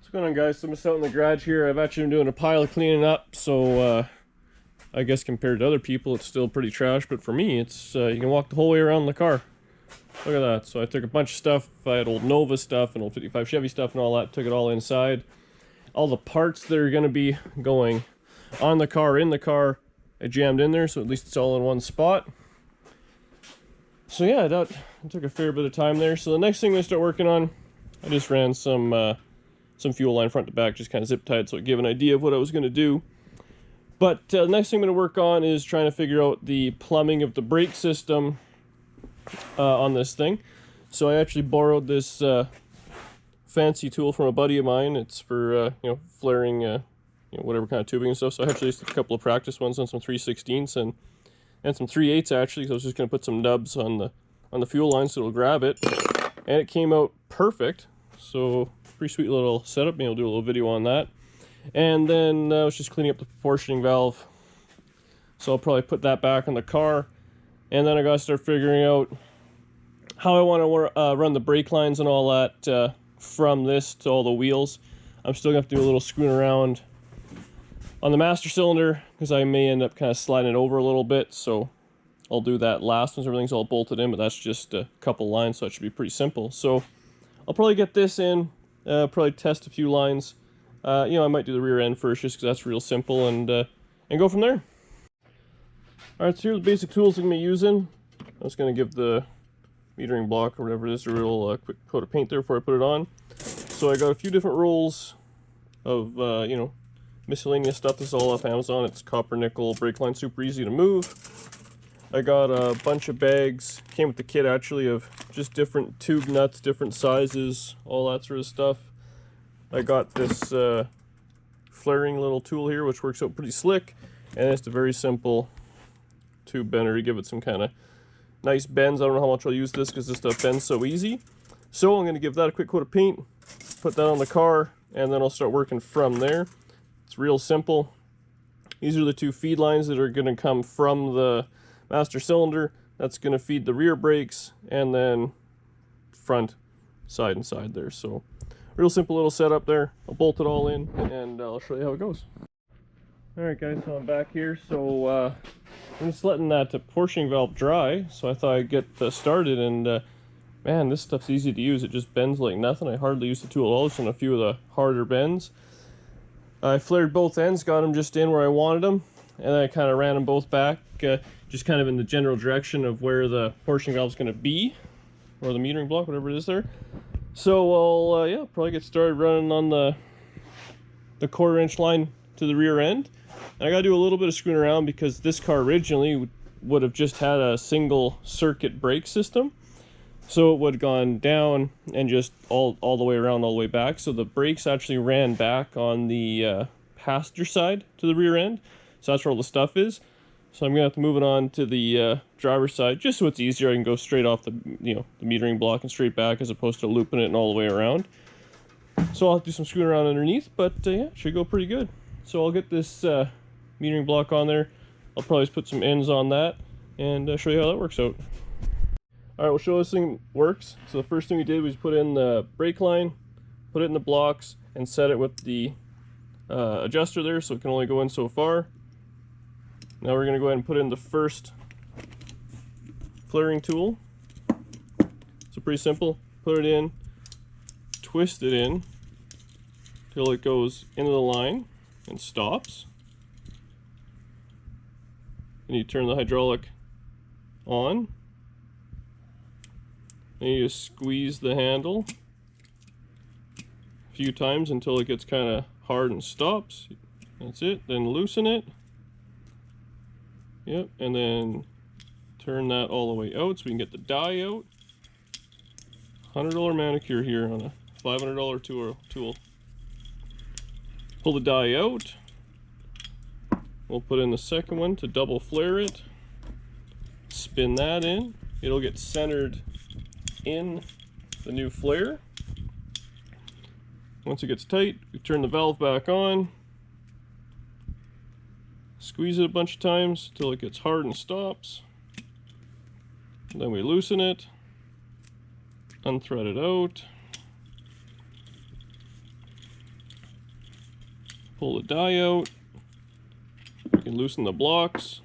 What's going on, guys? So I'm just out in the garage here. I've actually been doing a pile of cleaning up, so I guess compared to other people it's still pretty trash, but for me it's you can walk the whole way around the car. Look at that. So I took a bunch of stuff. I had old Nova stuff and old 55 Chevy stuff and all that, took it all inside. All the parts that are going to be going on the car, in the car, I jammed in there, so at least it's all in one spot. So yeah, that took a fair bit of time there. So the next thing we start working on, I just ran some fuel line front to back, just kind of zip tied so it gave an idea of what I was going to do. But the next thing I'm going to work on is trying to figure out the plumbing of the brake system on this thing. So I actually borrowed this fancy tool from a buddy of mine. It's for you know, flaring whatever kind of tubing and stuff. So I actually used a couple of practice ones on some 3/16ths and some 3/8 actually. So I was just going to put some nubs on the fuel line so it'll grab it, and it came out perfect. So pretty sweet little setup. Maybe I'll do a little video on that. And then I was just cleaning up the proportioning valve, so I'll probably put that back in the car. And then I gotta start figuring out how I want to run the brake lines and all that from this to all the wheels. I'm still gonna have to do a little screwing around on the master cylinder because I may end up kind of sliding it over a little bit, so I'll do that last once everything's all bolted in, but that's just a couple lines, so it should be pretty simple. So I'll probably get this in, probably test a few lines. You know, I might do the rear end first just because that's real simple, and go from there. Alright, so here are the basic tools I'm going to be using. I'm just going to give the metering block or whatever it is a real quick coat of paint there before I put it on. So I got a few different rolls of, you know, miscellaneous stuff. This is all off Amazon. It's copper nickel brake line, super easy to move. I got a bunch of bags, came with the kit actually, of just different tube nuts, different sizes, all that sort of stuff. I got this flaring little tool here, which works out pretty slick, and it's a very simple tube bender to give it some kind of nice bends. I don't know how much I'll use this because this stuff bends so easy. So I'm going to give that a quick coat of paint, put that on the car, and then I'll start working from there. It's real simple. These are the two feed lines that are going to come from the master cylinder. That's going to feed the rear brakes, and then front, side, and side there. So real simple little setup there. I'll bolt it all in, and I'll show you how it goes. Alright guys, so I'm back here. So I'm just letting that proportioning valve dry, so I thought I'd get started, and man, this stuff's easy to use. It just bends like nothing. I hardly use the tool at all, just on a few of the harder bends. I flared both ends, got them just in where I wanted them, and then I kind of ran them both back, just kind of in the general direction of where the proportioning valve is going to be, or the metering block, whatever it is there. So I'll yeah, probably get started running on the 1/4 inch line to the rear end. And I gotta do a little bit of screwing around because this car originally would have just had a single circuit brake system. So it would have gone down and just all the way around, all the way back. So the brakes actually ran back on the passenger side to the rear end. So that's where all the stuff is. So I'm gonna have to move it on to the driver's side, just so it's easier. I can go straight off the the metering block and straight back, as opposed to looping it and all the way around. So I'll have to do some screwing around underneath, but yeah, it should go pretty good. So I'll get this metering block on there. I'll probably just put some ends on that and show you how that works out. Alright, we'll show this thing works. So the first thing we did was put in the brake line, put it in the blocks, and set it with the adjuster there, so it can only go in so far. Now we're going to go ahead and put in the first flaring tool. So pretty simple. Put it in, twist it in till it goes into the line and stops. And you turn the hydraulic on. And you just squeeze the handle a few times until it gets kind of hard and stops. That's it. Then loosen it. Yep, and then turn that all the way out so we can get the die out. $100 manicure here on a $500 tool. Pull the die out. We'll put in the second one to double flare it. Spin that in. It'll get centered in the new flare. Once it gets tight, we turn the valve back on. Squeeze it a bunch of times until it gets hard and stops. And then we loosen it, unthread it out, pull the die out. You can loosen the blocks.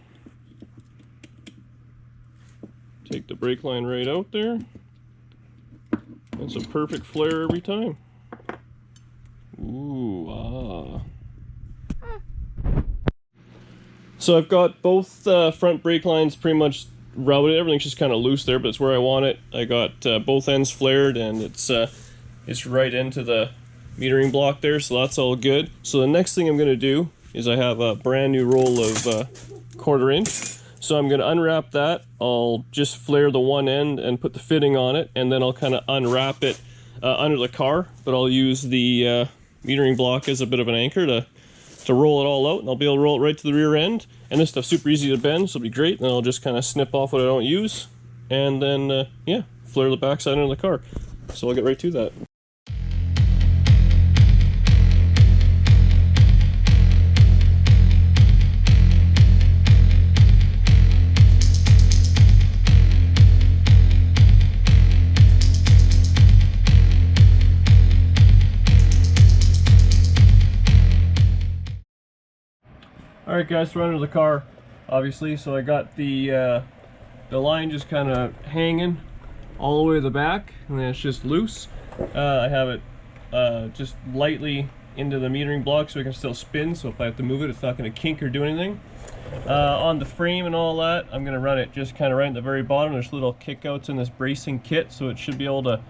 Take the brake line right out there. It's a perfect flare every time. Ooh, ah. So I've got both front brake lines pretty much routed. Everything's just kind of loose there, but it's where I want it. I got both ends flared, and it's right into the metering block there, so that's all good. So the next thing I'm going to do is I have a brand new roll of 1/4 inch. So I'm going to unwrap that. I'll just flare the one end and put the fitting on it, and then I'll kind of unwrap it under the car, but I'll use the metering block as a bit of an anchor to roll it all out, and I'll be able to roll it right to the rear end. And this stuff's super easy to bend, so it'll be great. Then I'll just kind of snip off what I don't use, and then yeah, flare the backside of the car. So I'll get right to that. Alright guys, we're under the car, obviously, so I got the line just kind of hanging all the way to the back, and then it's just loose. I have it just lightly into the metering block so it can still spin, so if I have to move it, it's not going to kink or do anything. On the frame and all that, I'm going to run it just kind of right at the very bottom. There's little kickouts in this bracing kit, so it should be able to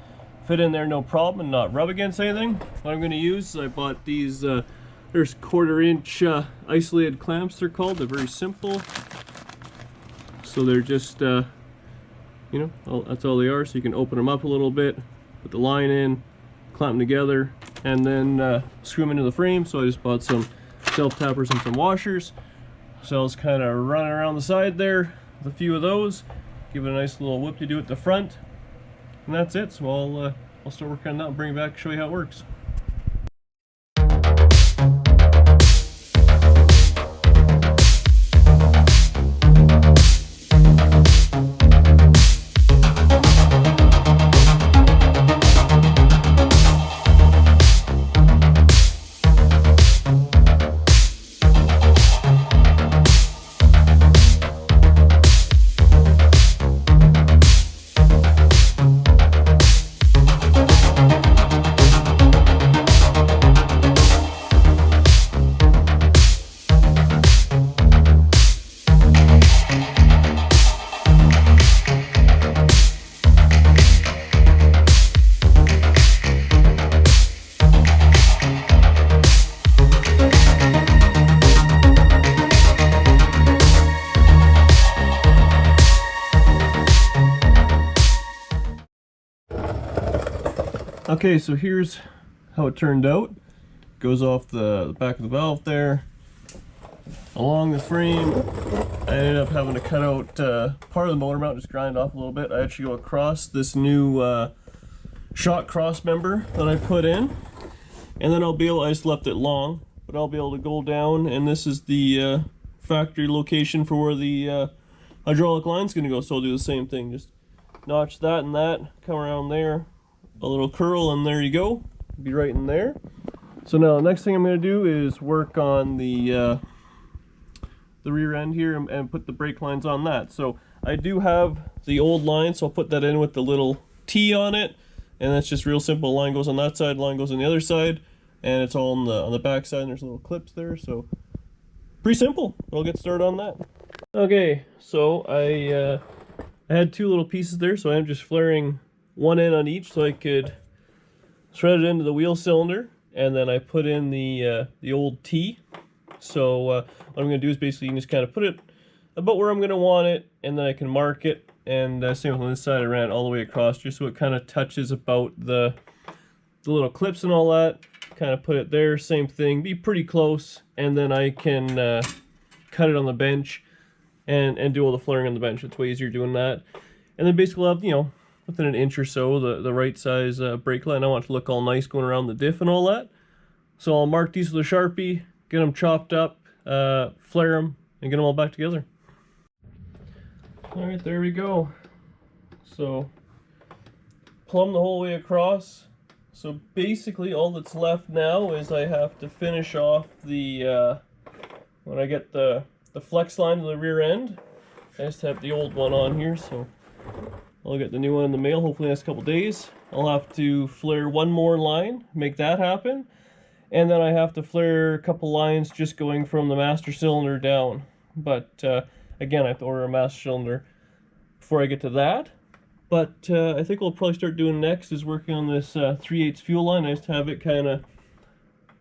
fit in there no problem and not rub against anything. What I'm going to use is I bought these there's 1/4 inch isolated clamps, they're called. They're very simple. So they're just, you know, that's all they are. So you can open them up a little bit, put the line in, clamp them together, and then screw them into the frame. So I just bought some self-tappers and some washers. So I was kind of running around the side there with a few of those. Give it a nice little whip-to-do at the front. And that's it. So I'll start working on that and bring it back and show you how it works. Okay, so here's how it turned out. Goes off the back of the valve there, along the frame. I ended up having to cut out part of the motor mount, just grind off a little bit. I actually go across this new shot cross member that I put in, and then I just left it long, but I'll be able to go down, and this is the factory location for where the hydraulic line's going to go. So I'll do the same thing, just notch that and that, come around there, a little curl, and there you go. Be right in there. So now the next thing I'm going to do is work on the rear end here and put the brake lines on that. So I do have the old line, so I'll put that in with the little T on it, and that's just real simple. Line goes on that side, line goes on the other side, and it's all on the back side, and there's little clips there, so pretty simple. We'll get started on that. Okay, so I had two little pieces there, so I'm just flaring one end on each so I could thread it into the wheel cylinder, and then I put in the old T. So what I'm going to do is basically you can just kind of put it about where I'm going to want it, and then I can mark it, and same with on this side, I ran it all the way across just so it kind of touches about the little clips and all that. Kind of put it there, same thing, be pretty close, and then I can cut it on the bench and do all the flaring on the bench. It's way easier doing that. And then basically I'll have, you know, within an inch or so, the right size brake line. I want it to look all nice going around the diff and all that. So I'll mark these with a Sharpie, get them chopped up, flare them, and get them all back together. Alright, there we go. So plumb the whole way across, So basically all that's left now is I have to finish off the, when I get the flex line to the rear end. I just have the old one on here, so I'll get the new one in the mail hopefully in the next couple days. I'll have to flare one more line, make that happen. And then I have to flare a couple lines just going from the master cylinder down. But again, I have to order a master cylinder before I get to that. But I think what we'll probably start doing next is working on this 3/8 fuel line. I just have it kind of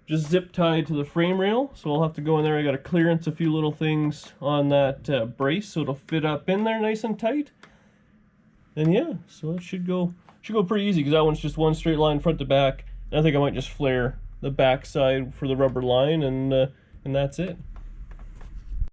just zip tied to the frame rail. So I'll have to go in there. I got to clearance a few little things on that brace so it'll fit up in there nice and tight. And yeah, so it should go pretty easy because that one's just one straight line front to back. And I think I might just flare the back side for the rubber line, and that's it.